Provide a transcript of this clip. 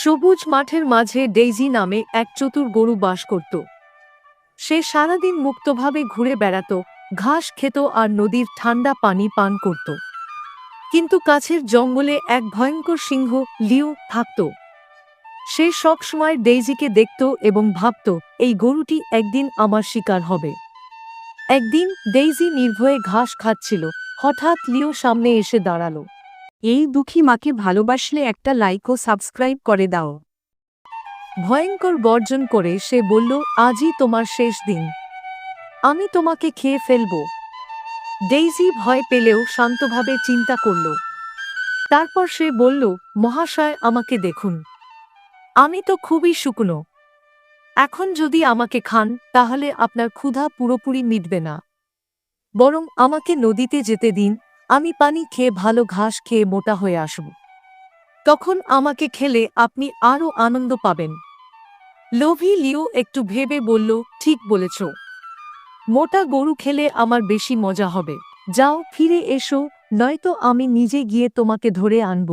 সবুজ মাঠের মাঝে ডেইজি নামে এক চতুর গরু বাস করত। সে সারাদিন মুক্তভাবে ঘুরে বেড়াত, ঘাস খেত আর নদীর ঠান্ডা পানি পান করত। কিন্তু কাছের জঙ্গলে এক ভয়ঙ্কর সিংহ লিও থাকত। সে সবসময় ডেইজিকে দেখত এবং ভাবত, এই গরুটি একদিন আমার শিকার হবে। একদিন ডেইজি নির্ভয়ে ঘাস খাচ্ছিল, হঠাৎ লিও সামনে এসে দাঁড়ালো। এই দুঃখী মাকে ভালোবাসলে একটা লাইক ও সাবস্ক্রাইব করে দাও। ভয়ঙ্কর গর্জন করে সে বলল, আজই তোমার শেষ দিন, আমি তোমাকে খেয়ে ফেলব। ডেইজি ভয় পেলেও শান্তভাবে চিন্তা করল। তারপর সে বলল, মহাশয়, আমাকে দেখুন, আমি তো খুবই শুকনো। এখন যদি আমাকে খান তাহলে আপনার ক্ষুধা পুরোপুরি মিটবে না, বরং আমাকে নদীতে যেতে দিন, আমি পানি খেয়ে ভালো ঘাস খেয়ে মোটা হয়ে আসব। তখন আমাকে খেলে আপনি আরও আনন্দ পাবেন। লোভী লিও একটু ভেবে বলল, ঠিক বলেছ, মোটা গরু খেলে আমার বেশি মজা হবে। যাও, ফিরে এসো, নয়তো আমি নিজে গিয়ে তোমাকে ধরে আনব।